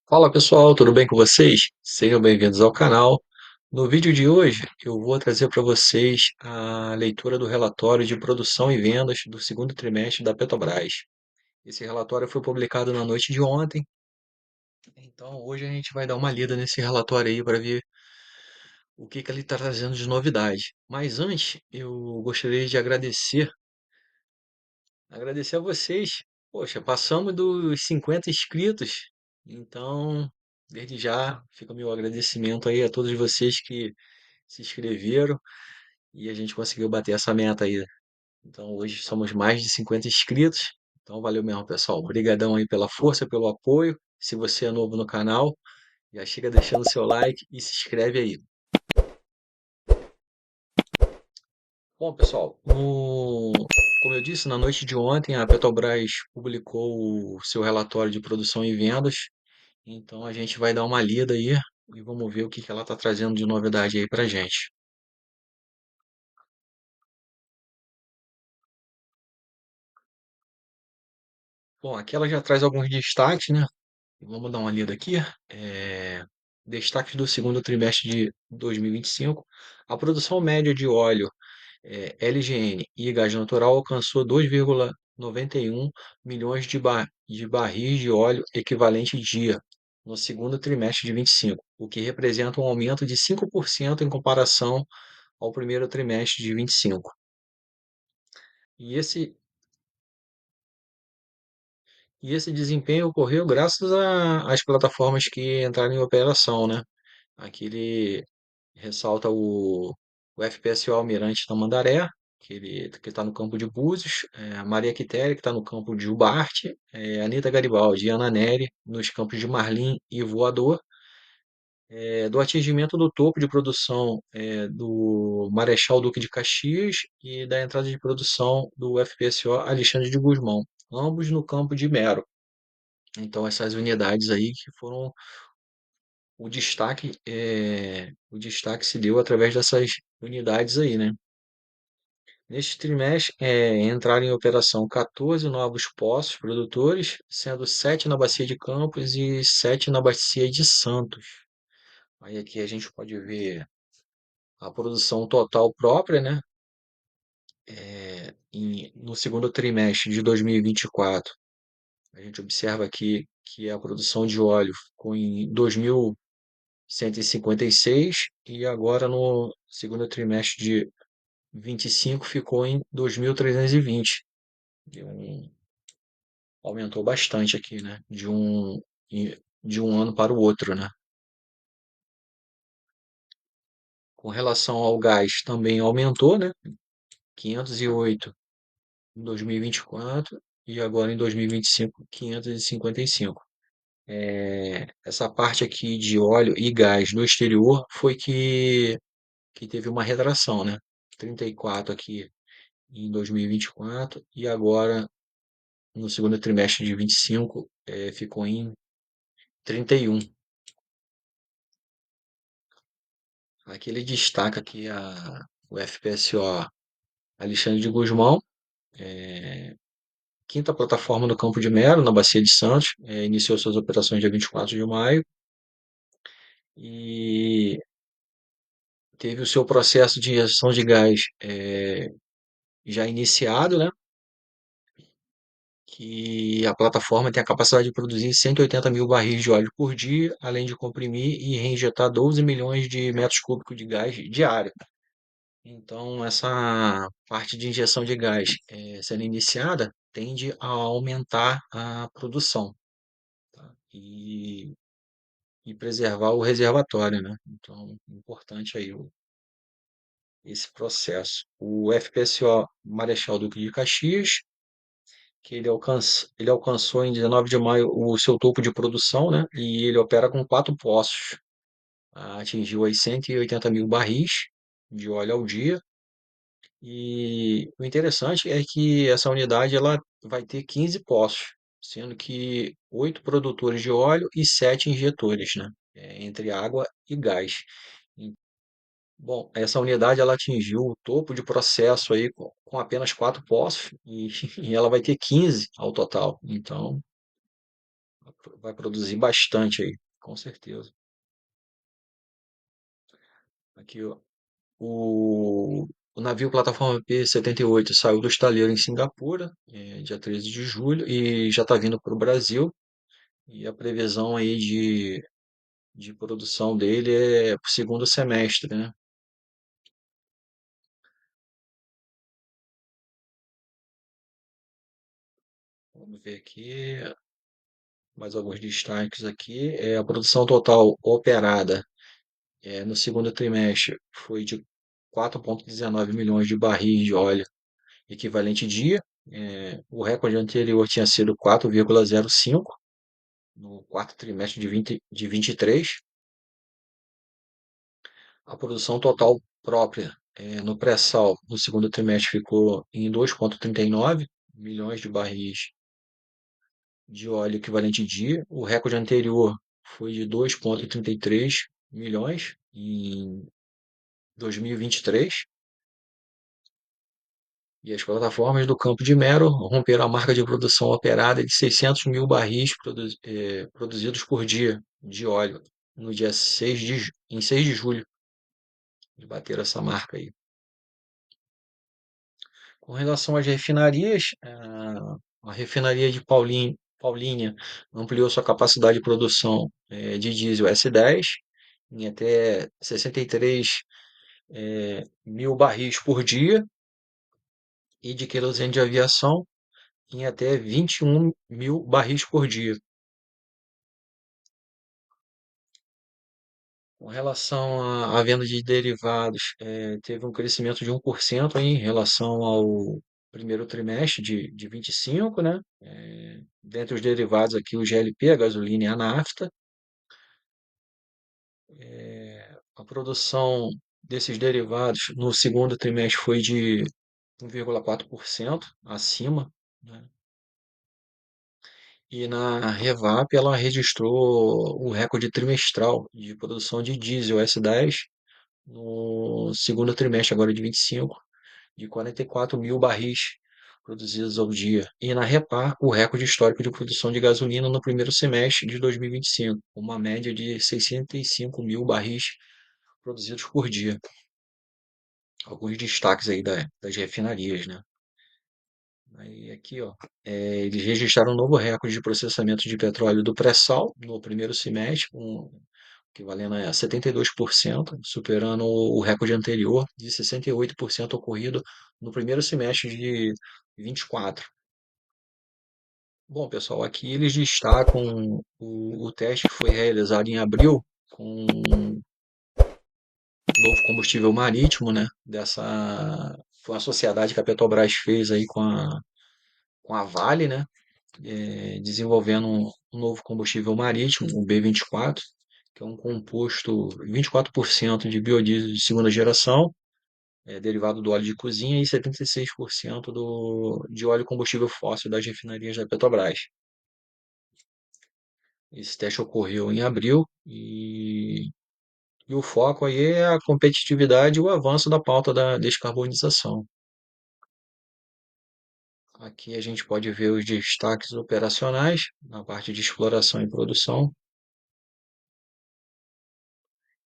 Fala pessoal, tudo bem com vocês? Sejam bem-vindos ao canal. No vídeo de hoje, eu vou trazer para vocês a leitura do relatório de produção e vendas do segundo trimestre da Petrobras. Esse relatório foi publicado na noite de ontem, então hoje a gente vai dar uma lida nesse relatório aí para ver o que ele está trazendo de novidade. Mas antes, eu gostaria de agradecer a vocês. Poxa, passamos dos 50 inscritos, então, desde já, fica o meu agradecimento aí a todos vocês que se inscreveram e a gente conseguiu bater essa meta aí. Então, hoje somos mais de 50 inscritos. Então, valeu mesmo, pessoal. Obrigadão aí pela força, pelo apoio. Se você é novo no canal, já chega deixando seu like e se inscreve aí. Bom, pessoal, como eu disse, na noite de ontem a Petrobras publicou o seu relatório de produção e vendas. Então a gente vai dar uma lida aí e vamos ver o que ela está trazendo de novidade aí para gente. Bom, aqui ela já traz alguns destaques, né? Vamos dar uma lida aqui. Destaques do segundo trimestre de 2025. A produção média de óleo LGN e gás natural alcançou 2,91 milhões de barris de óleo equivalente dia no segundo trimestre de 25, o que representa um aumento de 5% em comparação ao primeiro trimestre de 25. E esse, e esse desempenho ocorreu graças às plataformas que entraram em operação, né? Aqui ele ressalta o FPSO Almirante Tamandaré, que está no campo de Búzios, a Maria Quitéria, que está no campo de Jubarte, Anita Garibaldi e Ana Nery nos campos de Marlim e Voador, do atingimento do topo de produção do Marechal Duque de Caxias e da entrada de produção do FPSO Alexandre de Gusmão, ambos no campo de Mero. Então essas unidades aí que foram o destaque se deu através dessas unidades aí, né? Neste trimestre, entraram em operação 14 novos poços produtores, sendo 7 na Bacia de Campos e 7 na Bacia de Santos. Aí aqui a gente pode ver a produção total própria, né? No segundo trimestre de 2024, a gente observa aqui que a produção de óleo ficou em 2.156 e agora no segundo trimestre de 25 ficou em 2.320. Aumentou bastante aqui, né? De um ano para o outro, né? Com relação ao gás, também aumentou, né? 508 em 2024 e agora em 2025, 555. Essa parte aqui de óleo e gás no exterior foi que teve uma retração, né? 34 aqui em 2024 e agora no segundo trimestre de 25 ficou em 31. Aqui ele destaca aqui o FPSO Alexandre de Gusmão, quinta plataforma no Campo de Melo, na Bacia de Santos, iniciou suas operações dia 24 de maio e teve o seu processo de injeção de gás já iniciado, né? Que a plataforma tem a capacidade de produzir 180 mil barris de óleo por dia, além de comprimir e reinjetar 12 milhões de metros cúbicos de gás diário. Então, essa parte de injeção de gás sendo iniciada tende a aumentar a produção, tá? E preservar o reservatório, né? Então, importante aí esse processo. O FPSO Marechal Duque de Caxias, que ele alcançou em 19 de maio o seu topo de produção, né? E ele opera com 4 poços. Atingiu aí 180 mil barris de óleo ao dia. E o interessante é que essa unidade ela vai ter 15 poços, sendo que 8 produtores de óleo e 7 injetores, né? Entre água e gás. Bom, essa unidade ela atingiu o topo de processo aí com apenas 4 poços e, e ela vai ter 15 ao total. Então, Vai produzir bastante aí, com certeza. Aqui, ó. O navio plataforma P-78 saiu do estaleiro em Singapura, dia 13 de julho, e já está vindo para o Brasil. E a previsão aí de produção dele é para o segundo semestre, né? Vamos ver aqui mais alguns destaques aqui. A produção total operada no segundo trimestre foi de 4,19 milhões de barris de óleo equivalente dia. O recorde anterior tinha sido 4,05 no quarto trimestre de 23. A produção total própria no pré-sal no segundo trimestre ficou em 2,39 milhões de barris de óleo equivalente dia. O recorde anterior foi de 2,33 milhões em 2023. E as plataformas do Campo de Mero romperam a marca de produção operada de 600 mil barris produzidos por dia de óleo no dia 6 de julho. De bater essa marca aí. Com relação às refinarias, a refinaria de Paulínia ampliou sua capacidade de produção de diesel S10 em até 63 mil barris por dia e de querosene de aviação em até 21 mil barris por dia. Com relação à venda de derivados, teve um crescimento de 1% em relação ao primeiro trimestre de 25, né? Dentre os derivados aqui, o GLP, a gasolina e a nafta. A produção desses derivados no segundo trimestre foi de 1,4% acima, né? E na Revap ela registrou o recorde trimestral de produção de diesel S10 no segundo trimestre agora de 25, de 44 mil barris produzidos ao dia. E na Repar, o recorde histórico de produção de gasolina no primeiro semestre de 2025, uma média de 65 mil barris produzidos por dia. Alguns destaques aí das refinarias, né? Aí aqui, ó, eles registraram um novo recorde de processamento de petróleo do pré-sal no primeiro semestre, equivalendo a 72%, superando o recorde anterior de 68% ocorrido no primeiro semestre de 24. Bom, pessoal, aqui eles destacam o teste que foi realizado em abril com novo combustível marítimo, né? Foi uma sociedade que a Petrobras fez aí com a Vale, né? Desenvolvendo um novo combustível marítimo, o B24, que é um composto 24% de biodiesel de segunda geração, derivado do óleo de cozinha, e 76% de óleo combustível fóssil das refinarias da Petrobras. Esse teste ocorreu em abril e o foco aí é a competitividade e o avanço da pauta da descarbonização. Aqui a gente pode ver os destaques operacionais na parte de exploração e produção.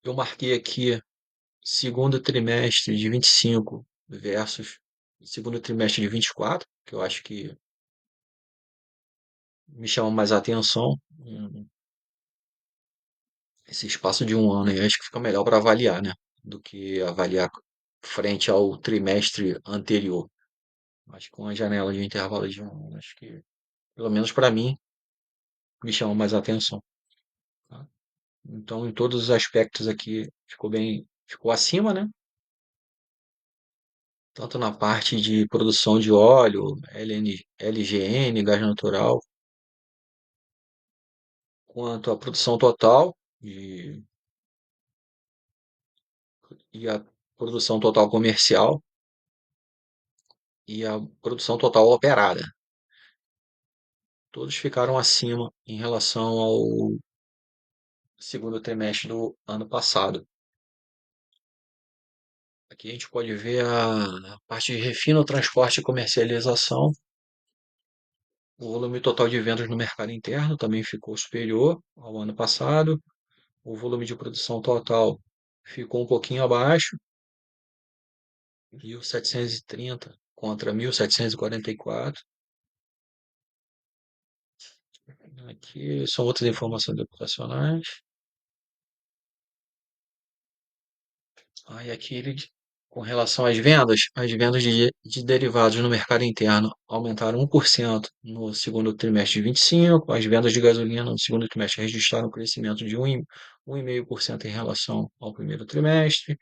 Eu marquei aqui segundo trimestre de 25 versus segundo trimestre de 24, que eu acho que me chama mais a atenção. Esse espaço de um ano aí, acho que fica melhor para avaliar, né? Do que avaliar frente ao trimestre anterior. Acho que com a janela de intervalo de um ano, acho que, pelo menos para mim, me chama mais a atenção. Tá? Então, em todos os aspectos aqui, ficou acima, né? Tanto na parte de produção de óleo, LGN, gás natural, quanto a produção total e a produção total comercial e a produção total operada. Todos ficaram acima em relação ao segundo trimestre do ano passado. Aqui a gente pode ver a parte de refino, transporte e comercialização. O volume total de vendas no mercado interno também ficou superior ao ano passado. O volume de produção total ficou um pouquinho abaixo, 1.730 contra 1.744. Aqui são outras informações operacionais. Aí aqui com relação às vendas de derivados no mercado interno aumentaram 1% no segundo trimestre de 25. As vendas de gasolina no segundo trimestre registraram um crescimento de 1,5% em relação ao primeiro trimestre.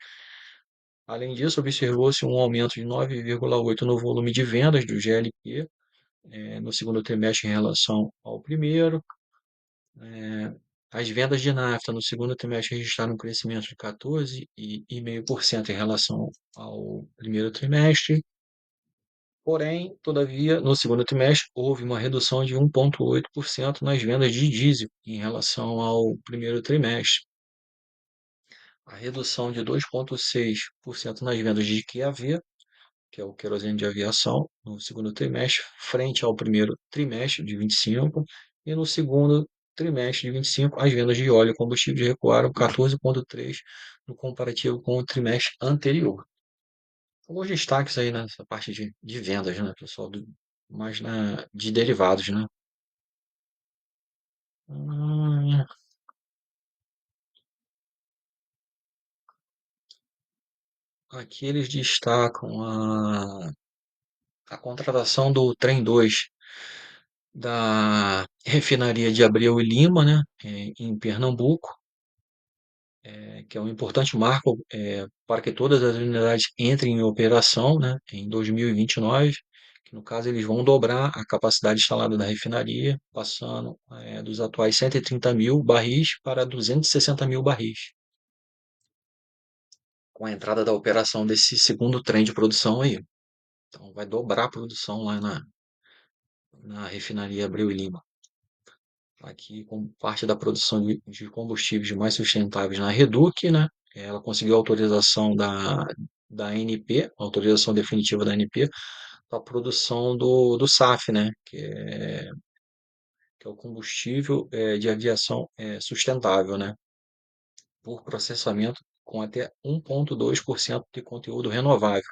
Além disso, observou-se um aumento de 9,8% no volume de vendas do GLP no segundo trimestre em relação ao primeiro. É, as vendas de nafta no segundo trimestre registraram um crescimento de 14,5% em relação ao primeiro trimestre. Porém, todavia, no segundo trimestre, houve uma redução de 1,8% nas vendas de diesel em relação ao primeiro trimestre. A redução de 2,6% nas vendas de QAV, que é o querosene de aviação, no segundo trimestre, frente ao primeiro trimestre de 25, e no segundo trimestre de 25, as vendas de óleo e combustíveis recuaram 14,3% no comparativo com o trimestre anterior. Alguns destaques aí nessa parte de vendas, né, pessoal, mais de derivados, né? Hum, aqui eles destacam a contratação do Trem 2 da refinaria de Abreu e Lima, né, em Pernambuco, que é um importante marco para que todas as unidades entrem em operação, né, em 2029, que no caso eles vão dobrar a capacidade instalada da refinaria, passando dos atuais 130 mil barris para 260 mil barris, com a entrada da operação desse segundo trem de produção aí. Então vai dobrar a produção lá na refinaria Abreu e Lima. Aqui, como parte da produção de combustíveis mais sustentáveis na Reduc, né? Ela conseguiu a autorização da ANP, autorização definitiva da ANP, para a produção do SAF, né? Que é o combustível de aviação sustentável, né? Por processamento com até 1,2% de conteúdo renovável.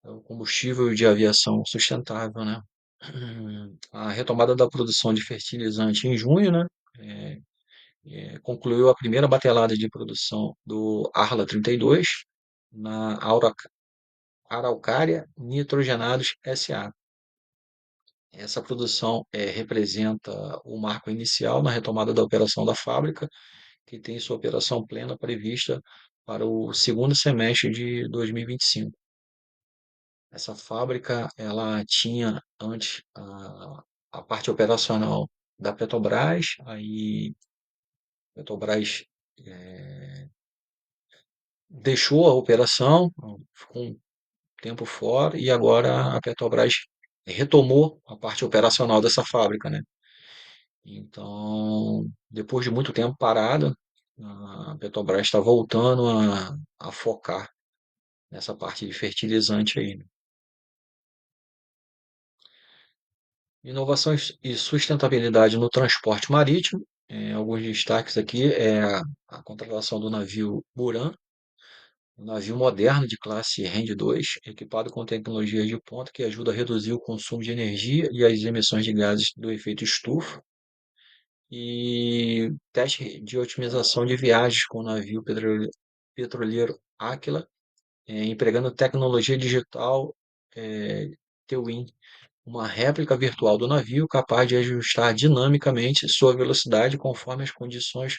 É o combustível de aviação sustentável, né? A retomada da produção de fertilizante em junho, né? É, concluiu a primeira batelada de produção do Arla 32 na Araucária Nitrogenados SA. Essa produção representa o marco inicial na retomada da operação da fábrica, que tem sua operação plena prevista para o segundo semestre de 2025. Essa fábrica ela tinha antes a parte operacional da Petrobras, aí Petrobras eh, deixou a operação, ficou um tempo fora, e agora a Petrobras retomou a parte operacional dessa fábrica, né? Então, depois de muito tempo parada, a Petrobras está voltando a focar nessa parte de fertilizante aí, né? Inovações e sustentabilidade no transporte marítimo. Alguns destaques aqui é a contratação do navio Buran, um navio moderno de classe Rend 2, equipado com tecnologias de ponta que ajuda a reduzir o consumo de energia e as emissões de gases do efeito estufa. E teste de otimização de viagens com o navio petroleiro Aquila, empregando tecnologia digital Twin, uma réplica virtual do navio capaz de ajustar dinamicamente sua velocidade conforme as condições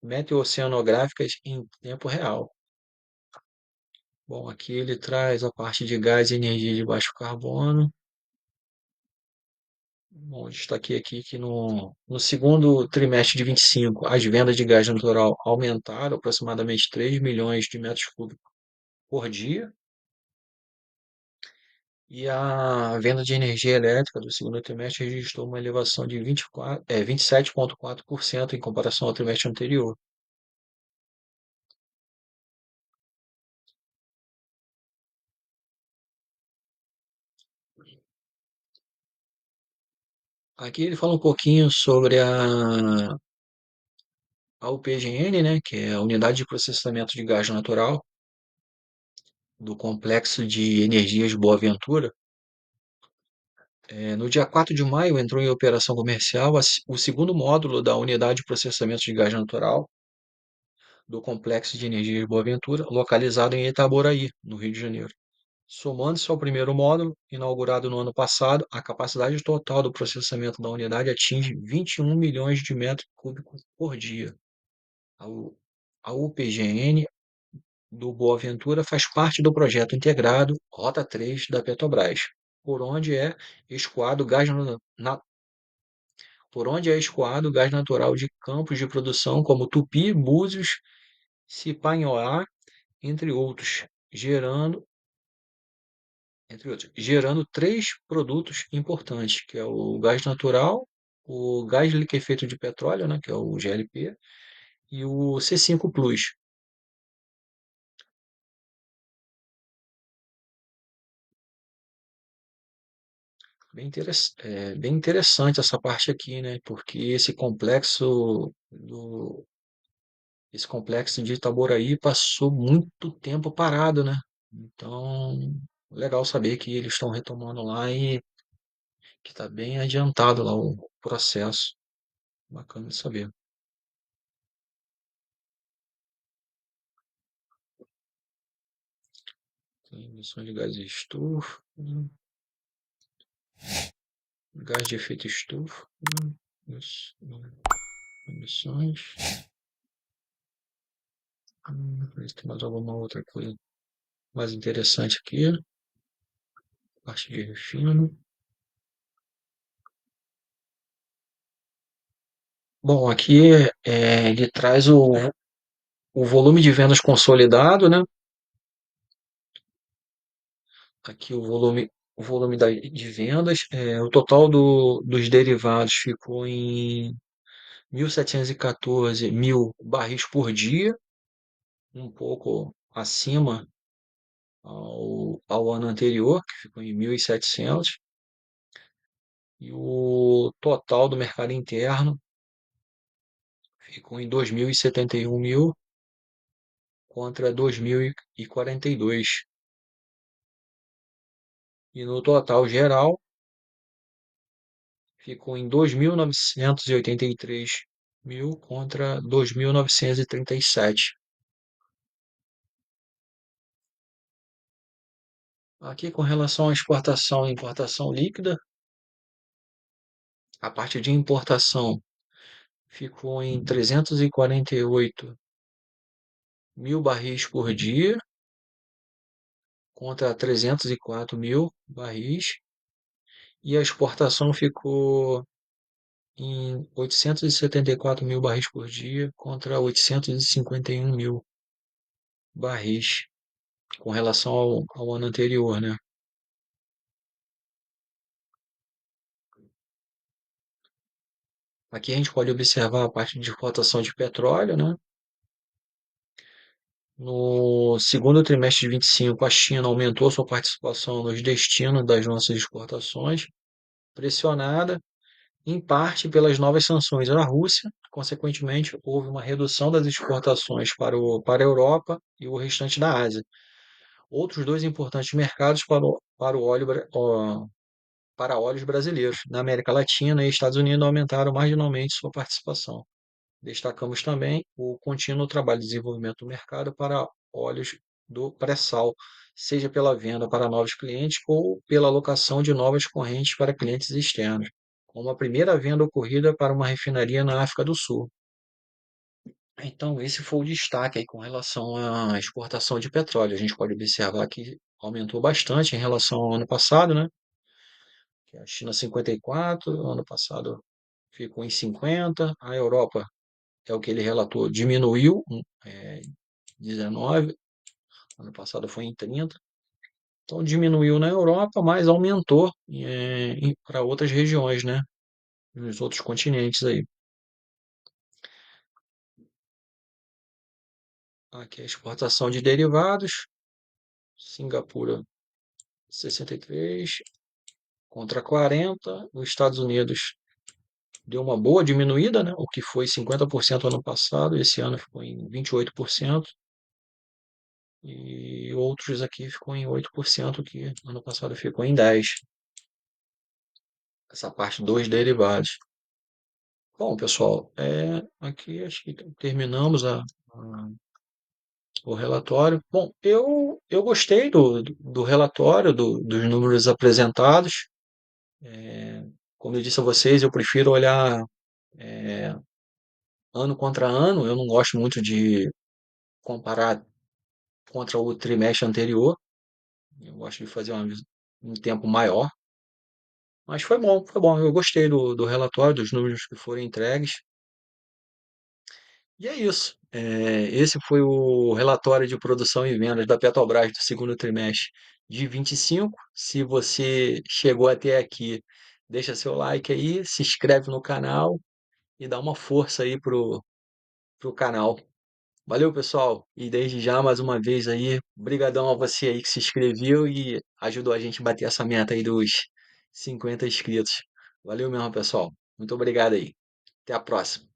meteoceanográficas em tempo real. Bom, aqui ele traz a parte de gás e energia de baixo carbono. Bom, destaquei aqui que no segundo trimestre de 25, as vendas de gás natural aumentaram aproximadamente 3 milhões de metros cúbicos por dia, e a venda de energia elétrica do segundo trimestre registrou uma elevação de 27,4% em comparação ao trimestre anterior. Aqui ele fala um pouquinho sobre a UPGN, né, que é a Unidade de Processamento de Gás Natural do Complexo de Energias Boa Ventura. No dia 4 de maio entrou em operação comercial o segundo módulo da Unidade de Processamento de Gás Natural do Complexo de Energias Boa-Ventura, localizado em Itaboraí, no Rio de Janeiro. Somando-se ao primeiro módulo, inaugurado no ano passado, a capacidade total do processamento da unidade atinge 21 milhões de metros cúbicos por dia. A UPGN do Boa-Ventura faz parte do projeto integrado Rota 3 da Petrobras, por onde é escoado gás por onde é escoado gás natural de campos de produção como Tupi, Búzios, Cipanhoá, entre outros, gerando três produtos importantes, que é o gás natural, o gás liquefeito de petróleo, né, que é o GLP, e o C5 Plus. Bem interessante essa parte aqui, né? Porque esse complexo de Itaboraí passou muito tempo parado, né? Então, legal saber que eles estão retomando lá e que está bem adiantado lá o processo. Bacana de saber. Tem emissões de gás de estufa, gás de efeito estufa, isso, emissões. Ver se tem mais alguma outra coisa mais interessante aqui. Parte de refino. Bom, aqui ele traz o volume de vendas consolidado, né? Aqui o volume de vendas. O total dos derivados ficou em 1.714 mil barris por dia, um pouco acima ao ano anterior, que ficou em 1.700. E o total do mercado interno ficou em 2.071 mil contra 2.042. E no total geral ficou em 2.983 mil contra 2.937. Aqui com relação à exportação e importação líquida, a parte de importação ficou em 348 mil barris por dia contra 304 mil barris. E a exportação ficou em 874 mil barris por dia contra 851 mil barris com relação ao ano anterior, né? Aqui a gente pode observar a parte de cotação de petróleo, né? No segundo trimestre de 25, a China aumentou sua participação nos destinos das nossas exportações, pressionada em parte pelas novas sanções à Rússia. Consequentemente, houve uma redução das exportações para a Europa e o restante da Ásia. Outros dois importantes mercados para o óleo, para óleos brasileiros, na América Latina e Estados Unidos, aumentaram marginalmente sua participação. Destacamos também o contínuo trabalho de desenvolvimento do mercado para óleos do pré-sal, seja pela venda para novos clientes ou pela alocação de novas correntes para clientes externos, como a primeira venda ocorrida para uma refinaria na África do Sul. Então, esse foi o destaque aí com relação à exportação de petróleo. A gente pode observar que aumentou bastante em relação ao ano passado, né? Que a China 54, ano passado ficou em 50, a Europa, é o que ele relatou, diminuiu, 19, ano passado foi em 30. Então diminuiu na Europa, mas aumentou para outras regiões, né? Nos outros continentes aí. Aqui a exportação de derivados, Singapura 63 contra 40, os Estados Unidos deu uma boa diminuída, né? O que foi 50% ano passado, esse ano ficou em 28%, e outros aqui ficou em 8%, que ano passado ficou em 10%. Essa parte dos derivados. Bom, pessoal, aqui acho que terminamos o relatório. Bom, eu gostei do relatório, dos números apresentados. Como eu disse a vocês, eu prefiro olhar ano contra ano. Eu não gosto muito de comparar contra o trimestre anterior. Eu gosto de fazer um tempo maior. Mas foi bom, foi bom. Eu gostei do relatório, dos números que foram entregues. E é isso. Esse foi o relatório de produção e vendas da Petrobras do segundo trimestre de 25. Se você chegou até aqui, deixa seu like aí, se inscreve no canal e dá uma força aí pro canal. Valeu, pessoal. E desde já, mais uma vez aí, brigadão a você aí que se inscreveu e ajudou a gente a bater essa meta aí dos 50 inscritos. Valeu mesmo, pessoal. Muito obrigado aí. Até a próxima.